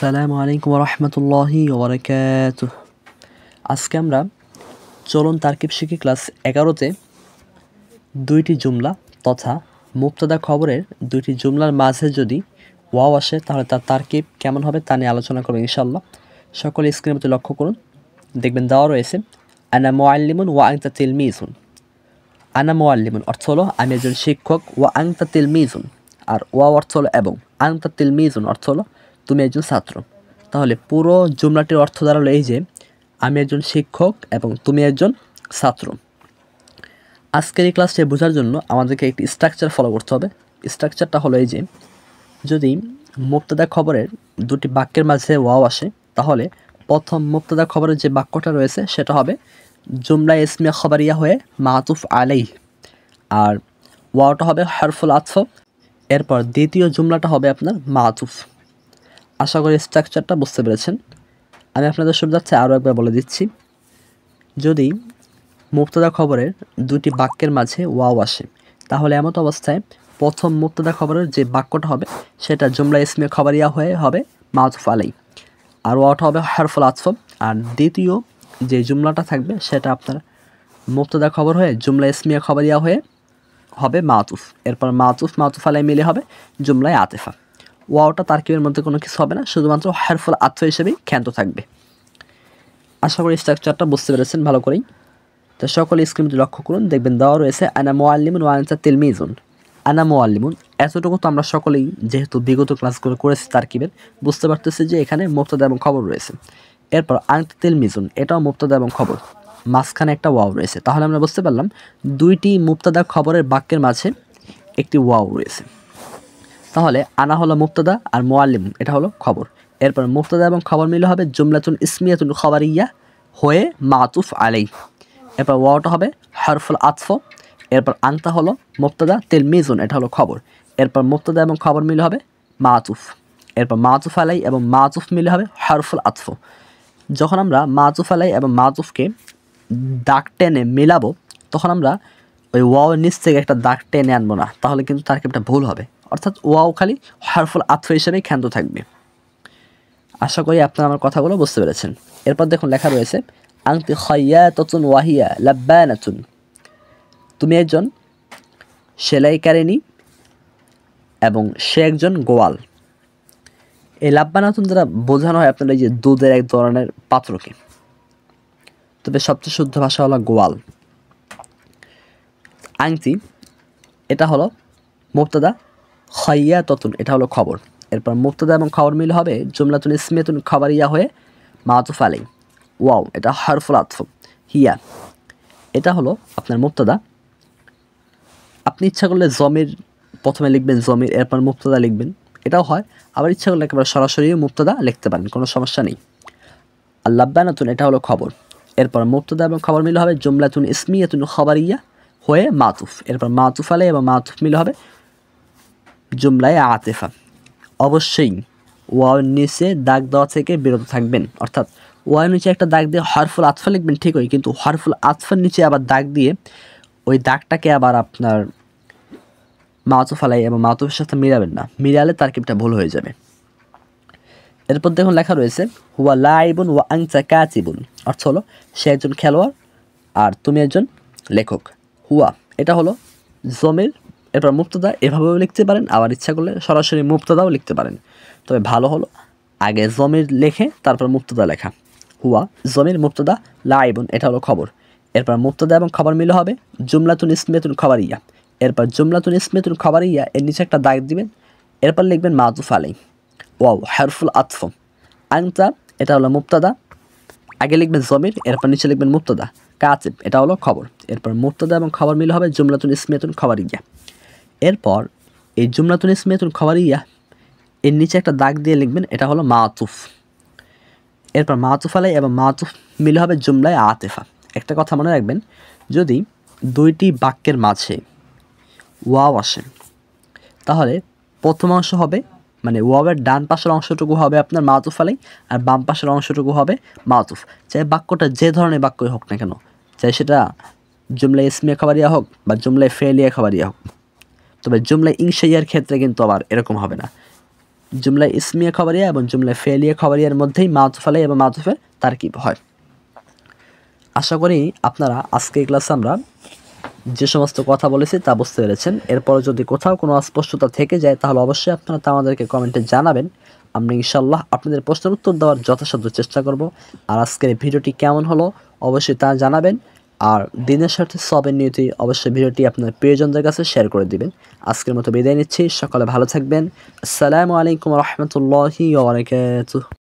আসসালামু আলাইকুম ওয়া রাহমাতুল্লাহি ওয়া বারাকাতুহু। আজকে আমরা চলন তারকিব শিখি ক্লাস 11 তে দুইটি জুমলা তথা মুবতাদা খবরের দুইটি জুমলার মাঝে যদি ওয়াও আসে তাহলে তার তারকিব কেমন হবে তা নিয়ে আলোচনা করব ইনশাআল্লাহ। সকলে স্ক্রিনের মধ্যে লক্ষ্য করুন, দেখবেন দেওয়া রয়েছে আনা মুআল্লিমুন ওয়া আনতা তিলমিজুন। আনা মুআল্লিমুন অর্থ হলো আমি একজন শিক্ষক, ওয়া আনতা তিলমিজুন আর ওয়াও অর্থ হলো এবং, আনতা তিলমিজুন অর্থ হলো তুমি একজন ছাত্র। তাহলে পুরো জুমলাটির অর্থ দাঁড়ালো এই যে আমি একজন শিক্ষক এবং তুমি একজন ছাত্র। আজকের এই ক্লাসটি বোঝার জন্য আমাদেরকে একটি স্ট্রাকচার ফলো করতে হবে। স্ট্রাকচারটা হলো এই যে যদি মুবতাদা খবরের দুটি বাক্যের মাঝে ওয়াও আসে তাহলে প্রথম মুবতাদা খবরের যে বাক্যটা রয়েছে সেটা হবে জুমলা ইসমিয়া খবরিয়া হয়ে মাতুফ আলাইহ, আর ওয়াওটা হবে হারফুল আতফ। এরপর দ্বিতীয় জুমলাটা হবে আপনার মাতুফ। আশা করি স্ট্রাকচারটা বুঝতে পেরেছেন। আমি আপনাদের সুবিধার্থে আরও একবার বলে দিচ্ছি, যদি মুবতাদা খবরের দুটি বাক্যের মাঝে ওয়াও আসে তাহলে এমত অবস্থায় প্রথম মুবতাদা খবরের যে বাক্যটা হবে সেটা জুমলা ইসমিয়া খবরিয়া হয়ে হবে মাতুফ আলাই, আর ওয়াওটা হবে হারফুল আতফ। আর দ্বিতীয় যে জুমলাটা থাকবে সেটা আপনার মুবতাদা খবর হয়ে জুমলা ইসমিয়া খবরিয়া হয়ে হবে মাতুফ। এরপর মাতুফ মাতুফ আলাই মিলে হবে জুমলায় আতেফা। ওয়াওটা তারকিবের মধ্যে কোনো কিছু হবে না, শুধুমাত্র হারফুল আতফ হিসেবেই ক্ষান্ত থাকবে। আশা করি স্ট্রাকচারটা বুঝতে পেরেছেন ভালো করেই। তো সকলে স্ক্রিনে লক্ষ্য করুন, দেখবেন দেওয়া রয়েছে আনা মুআল্লিমুন ওয়া আনতা তিলমিজুন। আনা মুআল্লিমুন এতটুকু তো আমরা সকলেই যেহেতু বিগত ক্লাসগুলো করেছি তারকিবের, বুঝতে পারতেছি যে এখানে মুবতাদা এবং খবর রয়েছে। এরপর আনতা তিলমিজুন এটাও মুবতাদা এবং খবর, মাঝখানে একটা ওয়াও রয়েছে। তাহলে আমরা বুঝতে পারলাম দুইটি মুবতাদা খবরের বাক্যের মাঝে একটি ওয়াও রয়েছে। তাহলে আনা হলো মুবতাদা আর মুআল্লিম এটা হলো খবর। এরপর মুবতাদা এবং খবর মিলে হবে জুমলাতুন ইসমিয়াতুন খবরিয়া হয়ে মাতুফ আলাই। এরপর ওয়াওটা হবে হারফুল আতফ। এরপর আনতা হলো মুবতাদা, তিলমিজুন এটা হলো খবর। এরপর মুবতাদা এবং খবর মিলে হবে মাতুফ। এরপর মাতুফ আলাই এবং মাতুফ মিলে হবে হারফুল আতফ। যখন আমরা মাতুফ আলাই এবং মাতুফকে দাগ টেনে মেলাবো তখন আমরা ওই ওয়াও নিচ থেকে একটা দাগ টেনে আনবো না, তাহলে কিন্তু তারকিবটা ভুল হবে। অর্থাৎ ওয়াও খালি হারফুল আতফ হিসেবেই ক্ষান্ত থাকবে। আশা করি আপনারা আমার কথাগুলো বুঝতে পেরেছেন। এরপর দেখুন লেখা রয়েছে আনতি খায়্যাতাতুন ওয়াহিয়া লাব্বানাতুন। তুমি একজন সেলাইকারিনী এবং সে একজন গোয়াল। এই লাব্বানাতুন দ্বারা বোঝানো হয় আপনার এই যে দুধের এক ধরনের পাত্রকে, তবে সবচেয়ে শুদ্ধ ভাষা হলো গোয়াল। আংতি এটা হলো মুবতাদা, খায়্যাতাতুন এটা হলো খবর। এরপর মুবতাদা এবং খবর মিলে হবে জুমলাতুন ইসমিয়াতুন খবরিয়া হয়ে মাতুফ আলাই। ওয়াও এটা হারফুল আতফ। হিয়া এটা হলো আপনার মুবতাদা। আপনি ইচ্ছা করলে জমির প্রথমে লিখবেন জমির, এরপর মুবতাদা লিখবেন, এটাও হয়। আবার ইচ্ছা করলে একেবারে সরাসরি মুবতাদা লিখতে পারেন, কোনো সমস্যা নেই। আর লাব্বানাতুন এটা হলো খবর। এরপর মুবতাদা এবং খবর মিলে হবে জুমলাতুন ইসমিয়াতুন খবরিয়া হয়ে মাতুফ। এরপর মাতুফ আলাই এবং মাতুফ মিলে হবে জুমলায় আতেফা। অবশ্যই ওয়াও নিচে দাগ দেওয়া থেকে বিরত থাকবেন, অর্থাৎ ওয়াও নিচে একটা দাগ দিয়ে হারফুল আতফা লিখবেন ঠিকই, কিন্তু হারফুল আতফার নিচে আবার দাগ দিয়ে ওই দাগটাকে আবার আপনার মাতুফ আলাই এবং মাতুফের সাথে মিলাবেন না, মিলালে তারকিবটা ভুল হয়ে যাবে। এরপর দেখুন লেখা রয়েছে হুয়া লাইবুন ওয়া আনতা কাতিবুন। অর্থ হলো সে একজন খেলোয়াড় আর তুমি একজন লেখক। হুয়া এটা হলো জমির, এরপর মুবতাদা এভাবেও লিখতে পারেন, আবার ইচ্ছা করলে সরাসরি মুবতাদাও লিখতে পারেন। তবে ভালো হলো আগে জমির লেখে তারপর মুবতাদা লেখা। হুয়া জমির মুবতাদা, লাইবুন এটা হলো খবর। এরপর মুবতাদা এবং খবর মিলে হবে জুমলাতুন ইসমিয়াতুন খবরিয়া। এরপর জুমলাতুন ইসমিয়াতুন খবরিয়া এর নিচে একটা দাগ দিবেন, এরপর লিখবেন মাতুফ আলাই। ওয়াও হারফুল আতফ। আনতা এটা হলো মুবতাদা, আগে লিখবেন জমির, এরপর নিচে লিখবেন মুবতাদা। কাতিব এটা হলো খবর। এরপর মুবতাদা এবং খবর মিলে হবে জুমলাতুন ইসমিয়াতুন খবরিয়া। এরপর এই জুমলাতুন ইসমিয়াতুন খবরিয়া এর নিচে একটা দাগ দিয়ে লিখবেন, এটা হলো মাতুফ। এরপর মাতুফ আলাই এবং মাতুফ মিলে হবে জুমলায় আতেফা। একটা কথা মনে রাখবেন, যদি দুইটি বাক্যের মাঝে ওয়াও আসে তাহলে প্রথম অংশ হবে মানে ওয়াওয়ের ডান পাশের অংশটুকু হবে আপনার মাতুফ আলাই আর বাম পাশের অংশটুকু হবে মাতুফ। চাই বাক্যটা যে ধরনের বাক্যই হোক না কেন, চাই সেটা জুমলা ইসমিয়া খবরিয়া হোক বা জুমলায় ফেলিয়া খবরিয়া হোক। তবে জুমলা ইনশাইয়ার ক্ষেত্রে কিন্তু আবার এরকম হবে না। জুমলা ইসমিয়া খবরিয়া এবং জুমলা ফেলিয়া খবরিয়ার মধ্যেই মাতুফ আলাই এবং মাতুফের তারকিব হয়। আশা করি আপনারা আজকে এই ক্লাসে আমরা যে সমস্ত কথা বলেছি তা বুঝতে পেরেছেন। এরপর যদি কোথাও কোনো অস্পষ্টতা থেকে যায় তাহলে অবশ্যই আপনারা তা আমাদেরকে কমেন্টে জানাবেন। আমরা ইনশাআল্লাহ আপনাদের প্রশ্নের উত্তর দেওয়ার যথাসাধ্য চেষ্টা করব। আর আজকের ভিডিওটি কেমন হলো অবশ্যই তা জানাবেন। আর দিনের সাথে সবের নিয়তি অবশ্যই ভিডিওটি আপনার প্রিয়জনদের কাছে শেয়ার করে দিবেন। আজকের মতো বিদায় নিচ্ছি, সকলে ভালো থাকবেন। আসসালামু আলাইকুম রহমতুল্লাহি ওয়া বারাকাতুহু।